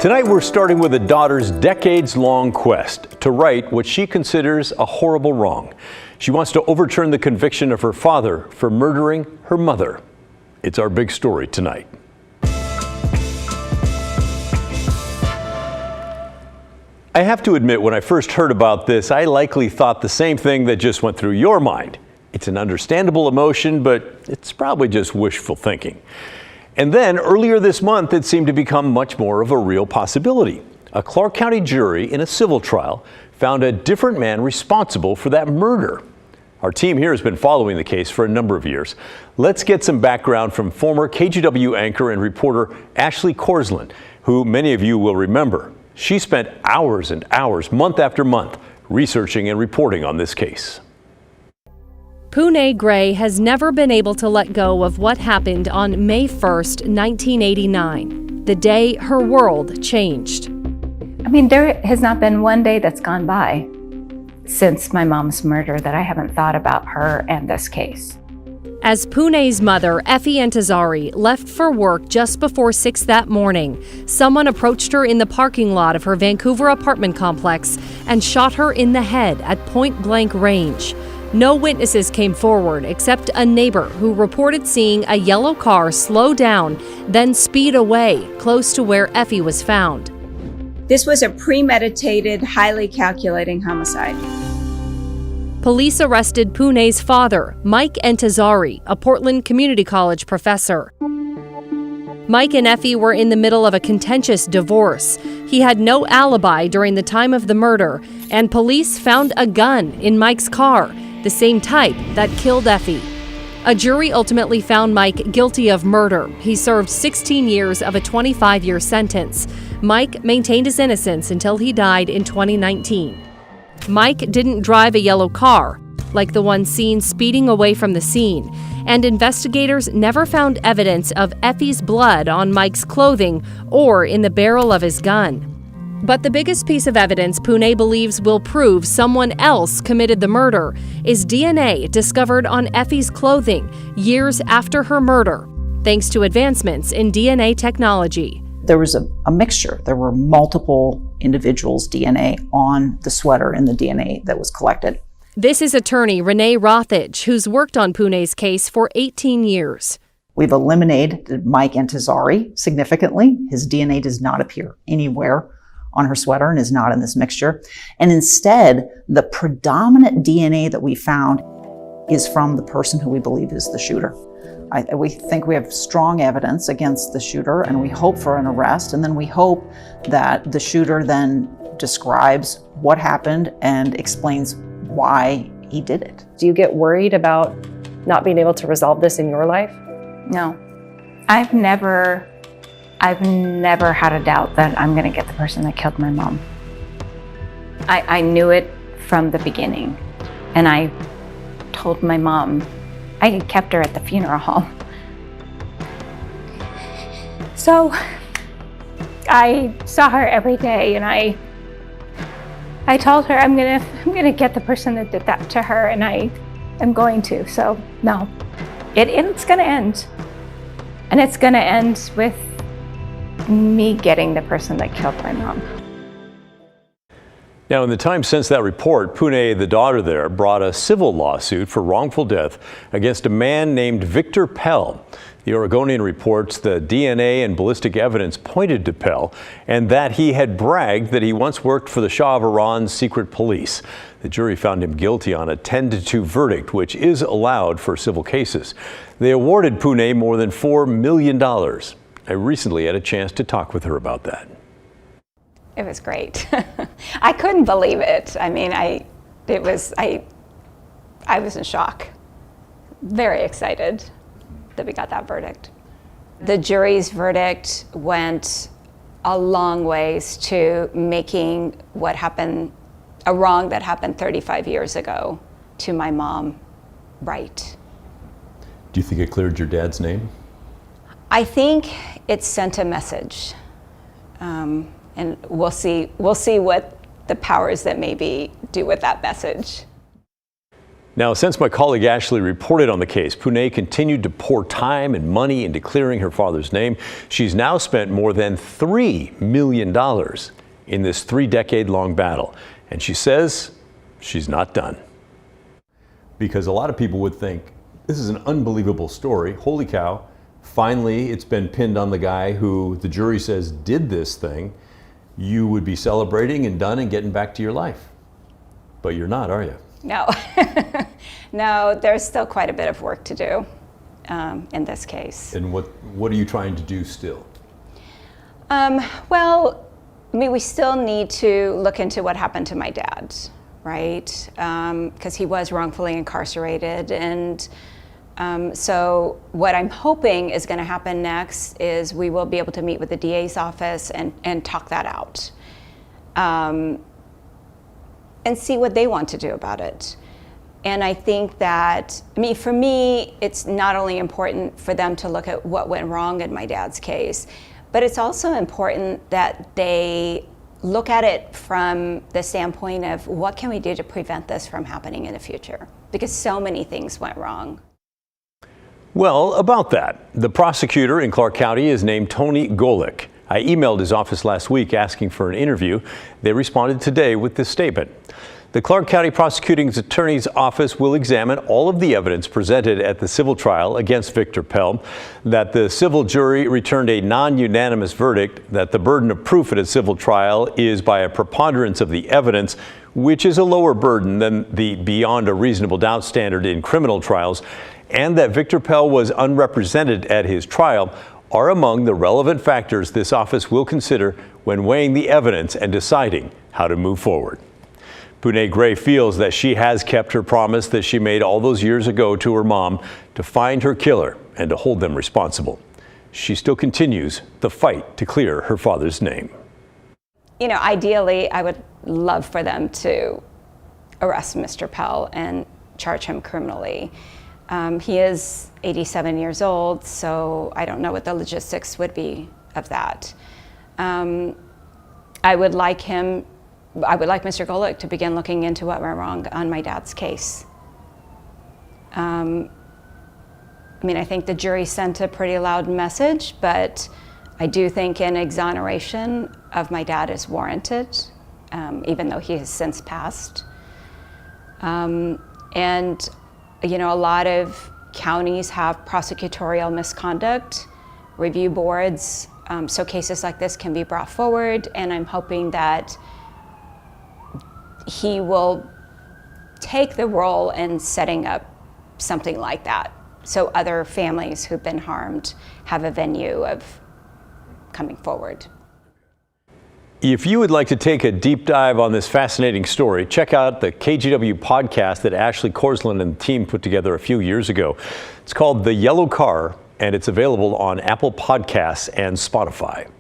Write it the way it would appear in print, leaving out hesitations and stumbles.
Tonight we're starting with a daughter's decades-long quest to right what she considers a horrible wrong. She wants to overturn the conviction of her father for murdering her mother. It's our big story tonight. I have to admit, when I first heard about this, I likely thought the same thing that just went through your mind. It's an understandable emotion, but it's probably just wishful thinking. And then earlier this month, it seemed to become much more of a real possibility. A Clark County jury in a civil trial found a different man responsible for that murder. Our team here has been following the case for a number of years. Let's get some background from former KGW anchor and reporter Ashley Korsland, who many of you will remember. She spent hours and hours, month after month, researching and reporting on this case. Pooneh Gray has never been able to let go of what happened on May 1st, 1989, the day her world changed. I mean, there has not been one day that's gone by since my mom's murder that I haven't thought about her and this case. As Pooneh's mother, Effie Entezari, left for work just before 6 that morning, someone approached her in the parking lot of her Vancouver apartment complex and shot her in the head at point-blank range. No witnesses came forward except a neighbor who reported seeing a yellow car slow down, then speed away close to where Effie was found. This was a premeditated, highly calculating homicide. Police arrested Pooneh's father, Mike Entezari, a Portland Community College professor. Mike and Effie were in the middle of a contentious divorce. He had no alibi during the time of the murder, and police found a gun in Mike's car, the same type that killed Effie. A jury ultimately found Mike guilty of murder. He served 16 years of a 25-year sentence. Mike maintained his innocence until he died in 2019. Mike didn't drive a yellow car, like the one seen speeding away from the scene, and investigators never found evidence of Effie's blood on Mike's clothing or in the barrel of his gun. But the biggest piece of evidence Pooneh believes will prove someone else committed the murder is DNA discovered on Effie's clothing years after her murder, thanks to advancements in DNA technology. There was a mixture. There were multiple individuals' DNA on the sweater and the DNA that was collected. This is attorney Renee Rothage, who's worked on Pooneh's case for 18 years. We've eliminated Mike Entezari significantly. His DNA does not appear anywhere on her sweater and is not in this mixture. And instead, the predominant DNA that we found is from the person who we believe is the shooter. We think we have strong evidence against the shooter, and we hope for an arrest, and then we hope that the shooter then describes what happened and explains why he did it. Do you get worried about not being able to resolve this in your life? No, I've never had a doubt that I'm gonna get the person that killed my mom. I knew it from the beginning, and I told my mom. I had kept her at the funeral home. So I saw her every day, and I told her I'm gonna get the person that did that to her, and I am going to. So no, it's gonna end, and it's gonna end with me getting the person that killed my mom. Now, in the time since that report, Pooneh, the daughter there, brought a civil lawsuit for wrongful death against a man named Victor Pell. The Oregonian reports the DNA and ballistic evidence pointed to Pell and that he had bragged that he once worked for the Shah of Iran's secret police. The jury found him guilty on a 10-2 verdict, which is allowed for civil cases. They awarded Pooneh more than $4 million. I recently had a chance to talk with her about that. It was great. I couldn't believe it. I mean, I was in shock. Very excited that we got that verdict. The jury's verdict went a long ways to making what happened, a wrong that happened 35 years ago to my mom, right. Do you think it cleared your dad's name? I think it sent a message. And we'll see what the powers that maybe do with that message. Now, since my colleague Ashley reported on the case, Pooneh continued to pour time and money into clearing her father's name. She's now spent more than $3 million in this 3-decade-long battle. And she says she's not done. Because a lot of people would think, this is an unbelievable story. Holy cow, finally it's been pinned on the guy who the jury says did this thing. You would be celebrating and done and getting back to your life. But you're not, are you? No, no, there's still quite a bit of work to do in this case. And what are you trying to do still? Well, I mean, we still need to look into what happened to my dad, right? Because he was wrongfully incarcerated. And so what I'm hoping is going to happen next is we will be able to meet with the DA's office and talk that out. And see what they want to do about it. And I think that, I mean, for me, it's not only important for them to look at what went wrong in my dad's case, but it's also important that they look at it from the standpoint of what can we do to prevent this from happening in the future? Because so many things went wrong. Well, about that, the prosecutor in Clark County is named Tony Golick. I emailed his office last week asking for an interview. They responded today with this statement. The Clark County Prosecuting Attorney's Office will examine all of the evidence presented at the civil trial against Victor Pell, that the civil jury returned a non-unanimous verdict, that the burden of proof at a civil trial is by a preponderance of the evidence, which is a lower burden than the beyond a reasonable doubt standard in criminal trials, and that Victor Pell was unrepresented at his trial, are among the relevant factors this office will consider when weighing the evidence and deciding how to move forward. Pooneh Gray feels that she has kept her promise that she made all those years ago to her mom to find her killer and to hold them responsible. She still continues the fight to clear her father's name. You know, ideally, I would love for them to arrest Mr. Pell and charge him criminally. He is 87 years old, so I don't know what the logistics would be of that. I would like Mr. Golick to begin looking into what went wrong on my dad's case. I mean, I think the jury sent a pretty loud message, but I do think an exoneration of my dad is warranted, even though he has since passed. And you know, a lot of counties have prosecutorial misconduct review boards, so cases like this can be brought forward, and I'm hoping that he will take the role in setting up something like that, so other families who've been harmed have a venue of coming forward. If you would like to take a deep dive on this fascinating story, check out the KGW podcast that Ashley Korsland and the team put together a few years ago. It's called The Yellow Car, and it's available on Apple Podcasts and Spotify.